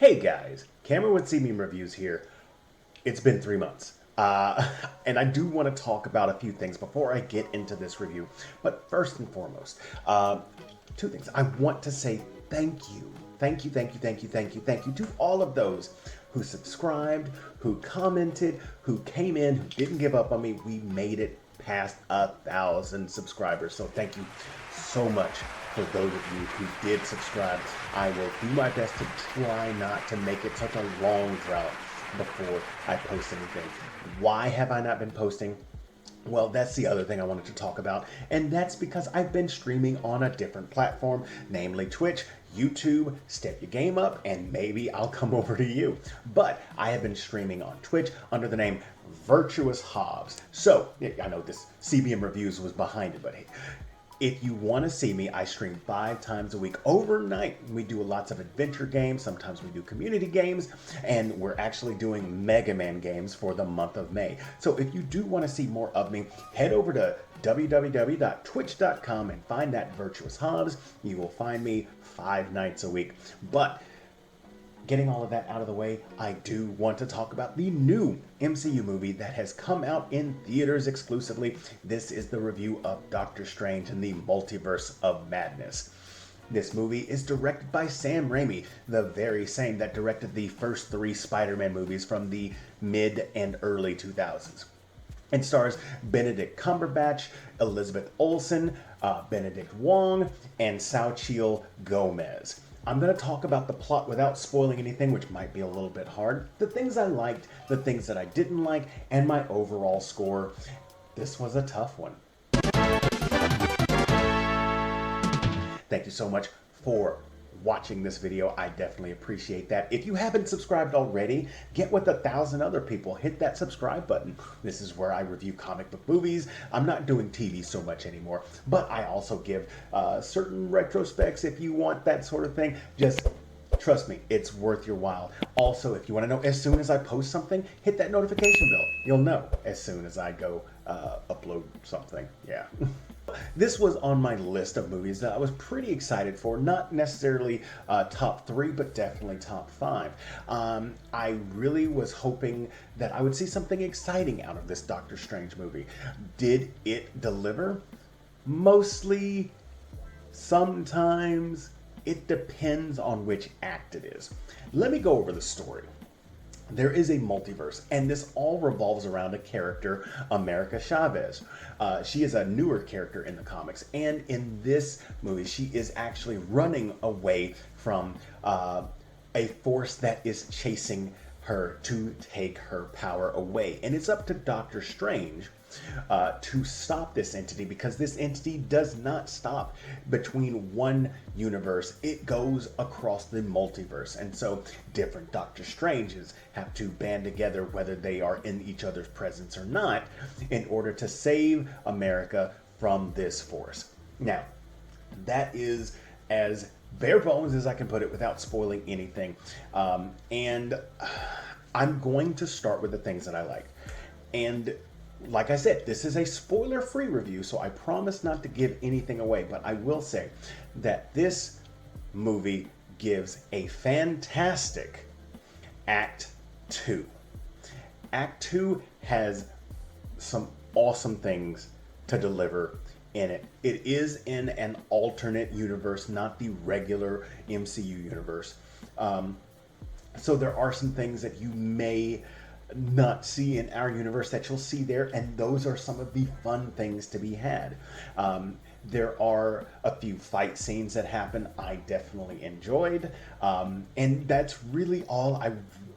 Hey guys, Cameron with CMeme Reviews here. It's been 3 months. And I do want to talk about a few things before I get into this review. But first and foremost, two things. I want to say thank you. Thank you to all of those who subscribed, who commented, who came in, who didn't give up on me. We made it past 1,000 subscribers. So thank you so much for those of you who did subscribe. I will do my best to try not to make it such a long drought before I post anything. Why have I not been posting? Well, that's the other thing I wanted to talk about, and that's because I've been streaming on a different platform, namely Twitch, YouTube, Step Your Game Up, and maybe I'll come over to you. But I have been streaming on Twitch under the name Virtuous Hobbs. So, I know this CBM Reviews was behind it, but hey, if you want to see me, I stream 5 times a week overnight. We do lots of adventure games. Sometimes we do community games, and we're actually doing Mega Man games for the month of May. So if you do want to see more of me, head over to www.twitch.com and find that Virtuous Hobbs. You will find me 5 nights a week. But getting all of that out of the way, I do want to talk about the new MCU movie that has come out in theaters exclusively. This is the review of Doctor Strange and the Multiverse of Madness. This movie is directed by Sam Raimi, the very same that directed the first 3 Spider-Man movies from the mid and early 2000s. It stars Benedict Cumberbatch, Elizabeth Olsen, Benedict Wong, and Xochitl Gomez. I'm going to talk about the plot without spoiling anything, which might be a little bit hard. The things I liked, the things that I didn't like, and my overall score. This was a tough one. Thank you so much for watching this video. I definitely appreciate that. If you haven't subscribed already, get with 1,000 other people. Hit that subscribe button. This is where I review comic book movies. I'm not doing TV so much anymore, but I also give certain retrospects if you want that sort of thing. Just trust me, it's worth your while. Also, if you want to know as soon as I post something, hit that notification bell. You'll know as soon as I go upload something. Yeah. This was on my list of movies that I was pretty excited for. Not necessarily top 3, but definitely top 5. I really was hoping that I would see something exciting out of this Doctor Strange movie. Did it deliver? Mostly. Sometimes. It depends on which act it is. Let me go over the story. There is a multiverse, and this all revolves around a character, America Chavez. She is a newer character in the comics, and in this movie, she is actually running away from a force that is chasing her to take her power away. And it's up to Doctor Strange to stop this entity, because this entity does not stop between one universe. It goes across the multiverse, and so different Doctor Stranges have to band together, whether they are in each other's presence or not, in order to save America from this force. Now, that is as bare bones as I can put it without spoiling anything. And I'm going to start with the things that I like. And like I said, this is a spoiler-free review, so I promise not to give anything away, but I will say that this movie gives a fantastic Act 2. Act 2 has some awesome things to deliver in it. It is in an alternate universe, not the regular MCU universe. So there are some things that you may not see in our universe that you'll see there, and those are some of the fun things to be had. There are a few fight scenes that happen I definitely enjoyed, and that's really all I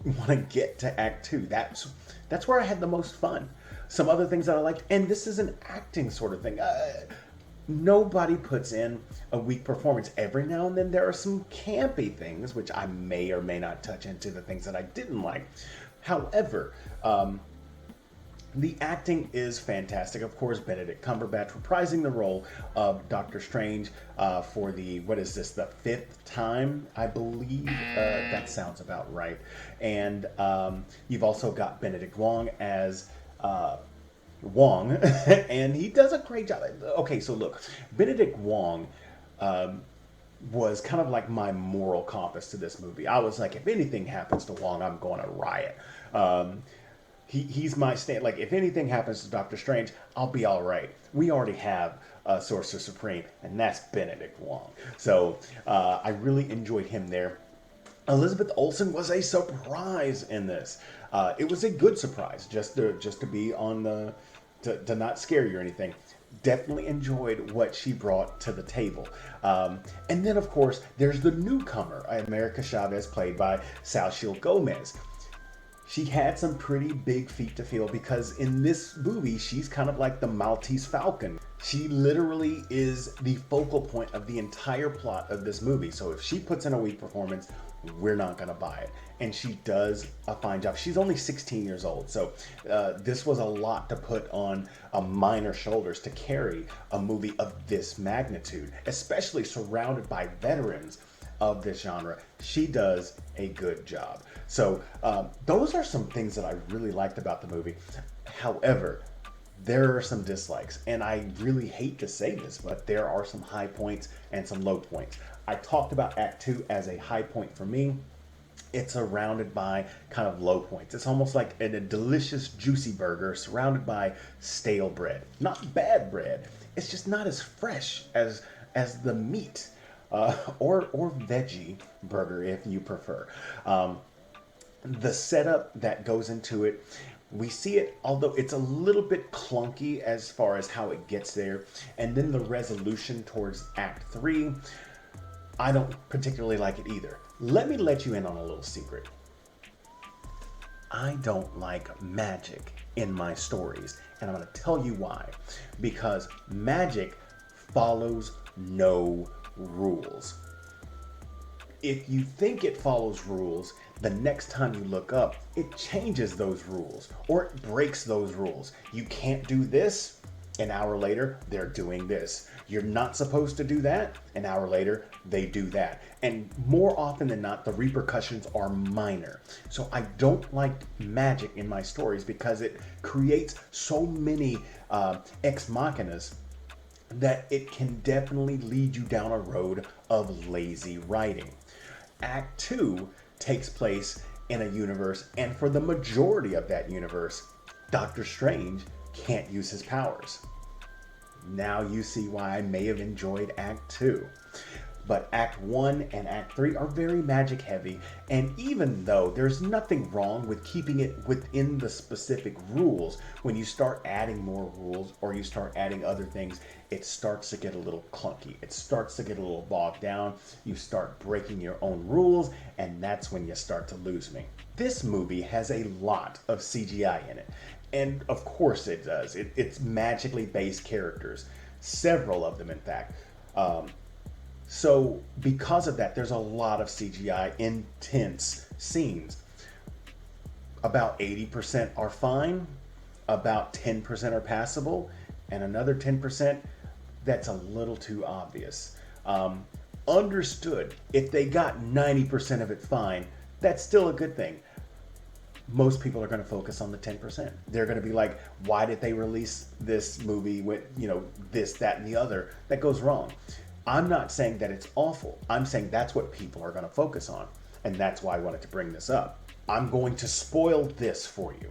want to get to Act 2. That's where I had the most fun. Some other things that I liked, and this is an acting sort of thing. Nobody puts in a weak performance. Every now and then there are some campy things, which I may or may not touch into the things that I didn't like. However, the acting is fantastic. Of course, Benedict Cumberbatch reprising the role of Doctor Strange for the 5th time, I believe. That sounds about right. And you've also got Benedict Wong as Wong, and he does a great job. Okay, so look, Benedict Wong was kind of like my moral compass to this movie. I was like, if anything happens to Wong, I'm going to riot. Um, he's my stand. Like, if anything happens to Doctor Strange, I'll be all right. We already have Sorcerer Supreme, and that's Benedict Wong. So I really enjoyed him there. Elizabeth Olsen was a surprise in this. It was a good surprise, just to be on the to not scare you or anything. Definitely enjoyed what she brought to the table. And then, of course, there's the newcomer, America Chavez, played by Salchiel Gomez. She had some pretty big feet to fill because in this movie, she's kind of like the Maltese Falcon. She literally is the focal point of the entire plot of this movie. So if she puts in a weak performance, we're not going to buy it. And she does a fine job. She's only 16 years old. So this was a lot to put on a minor shoulders to carry a movie of this magnitude, especially surrounded by veterans of this genre. She does a good job. So those are some things that I really liked about the movie. However, there are some dislikes, and I really hate to say this, but there are some high points and some low points. I talked about Act 2 as a high point for me. It's surrounded by kind of low points. It's almost like a delicious, juicy burger surrounded by stale bread. Not bad bread. It's just not as fresh as the meat or veggie burger, if you prefer. The setup that goes into it, we see it, although it's a little bit clunky as far as how it gets there. And then the resolution towards Act 3, I don't particularly like it either. Let me let you in on a little secret. I don't like magic in my stories, and I'm going to tell you why. Because magic follows no rules. If you think it follows rules, the next time you look up, it changes those rules or it breaks those rules. You can't do this. An hour later, they're doing this. You're not supposed to do that. An hour later, they do that. And more often than not, the repercussions are minor. So I don't like magic in my stories because it creates so many ex machinas that it can definitely lead you down a road of lazy writing. Act 2 takes place in a universe, and for the majority of that universe, Doctor Strange can't use his powers. Now you see why I may have enjoyed Act 2. But Act 1 and Act 3 are very magic heavy, and even though there's nothing wrong with keeping it within the specific rules, when you start adding more rules or you start adding other things, it starts to get a little clunky. It starts to get a little bogged down. You start breaking your own rules, and that's when you start to lose me. This movie has a lot of CGI in it, and of course it does. It's magically based characters, several of them in fact. So because of that, there's a lot of CGI intense scenes. About 80% are fine, about 10% are passable, and another 10% that's a little too obvious. Understood, if they got 90% of it fine, that's still a good thing. Most people are going to focus on the 10%. They're going to be like, why did they release this movie with, this, that, and the other? That goes wrong. I'm not saying that it's awful. I'm saying that's what people are going to focus on. And that's why I wanted to bring this up. I'm going to spoil this for you.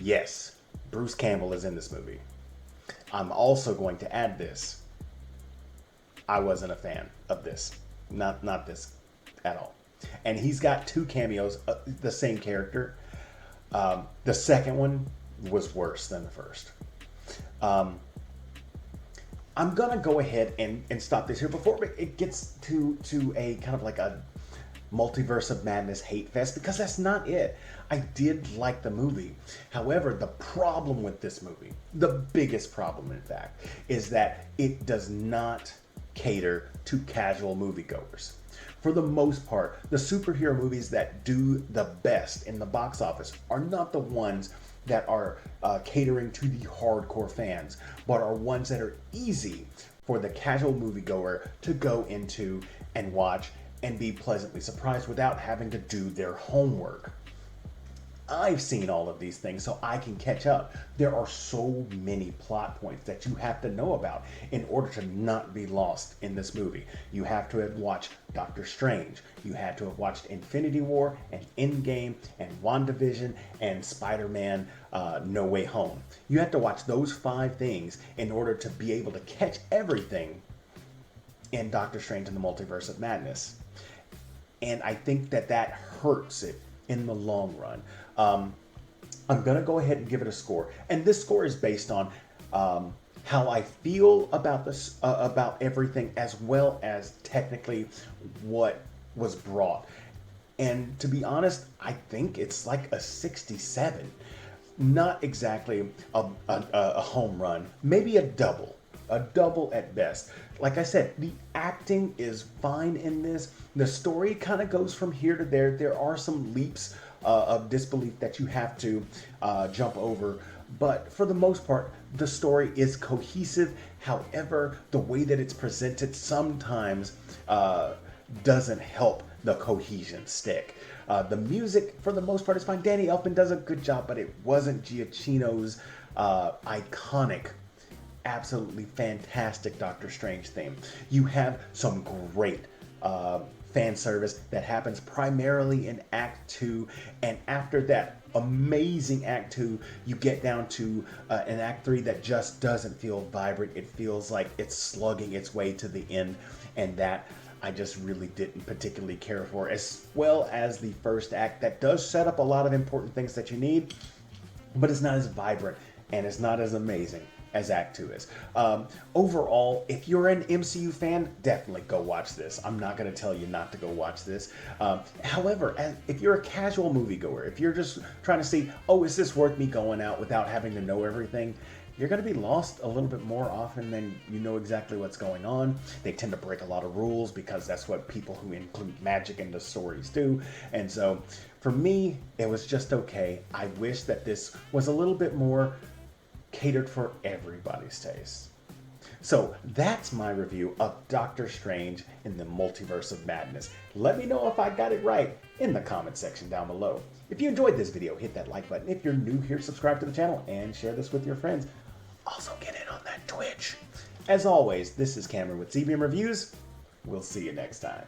Yes, Bruce Campbell is in this movie. I'm also going to add this. I wasn't a fan of this. Not this at all. And he's got 2 cameos, the same character. The second one was worse than the first. I'm gonna go ahead and stop this here before it gets to a kind of like a Multiverse of Madness hate fest, because that's not it. I did like the movie. However, the problem with this movie, the biggest problem in fact, is that it does not cater to casual moviegoers. For the most part, the superhero movies that do the best in the box office are not the ones that are catering to the hardcore fans, but are ones that are easy for the casual moviegoer to go into and watch and be pleasantly surprised without having to do their homework. I've seen all of these things, so I can catch up. There are so many plot points that you have to know about in order to not be lost in this movie. You have to have watched Doctor Strange. You had to have watched Infinity War and Endgame and WandaVision and Spider-Man No Way Home. You have to watch those 5 things in order to be able to catch everything in Doctor Strange and the Multiverse of Madness. And I think that that hurts it in the long run. I'm going to go ahead and give it a score. And this score is based on how I feel about this, about everything, as well as technically what was brought. And to be honest, I think it's like a 67. Not exactly a home run, maybe a double at best. Like I said, the acting is fine in this. The story kind of goes from here to there. There are some leaps of disbelief that you have to jump over. But for the most part, the story is cohesive. However, the way that it's presented sometimes doesn't help the cohesion stick. The music, for the most part, is fine. Danny Elfman does a good job, but it wasn't Giacchino's iconic, absolutely fantastic Doctor Strange theme. You have some great fan service that happens primarily in Act 2, and after that amazing Act 2, you get down to an Act 3 that just doesn't feel vibrant. It feels like it's slugging its way to the end, and that I just really didn't particularly care for, as well as the first act that does set up a lot of important things that you need, but it's not as vibrant and it's not as amazing as Act 2 is. Overall, if you're an MCU fan, definitely go watch this. I'm not going to tell you not to go watch this. However, if you're a casual moviegoer, if you're just trying to see, oh, is this worth me going out without having to know everything, you're going to be lost a little bit more often than you know exactly what's going on. They tend to break a lot of rules because that's what people who include magic into stories do. And so for me, it was just okay. I wish that this was a little bit more catered for everybody's taste. So that's my review of Doctor Strange in the Multiverse of Madness. Let me know if I got it right in the comment section down below. If you enjoyed this video, hit that like button. If you're new here, subscribe to the channel and share this with your friends. Also get in on that Twitch. As always, this is Cameron with ZBM Reviews. We'll see you next time.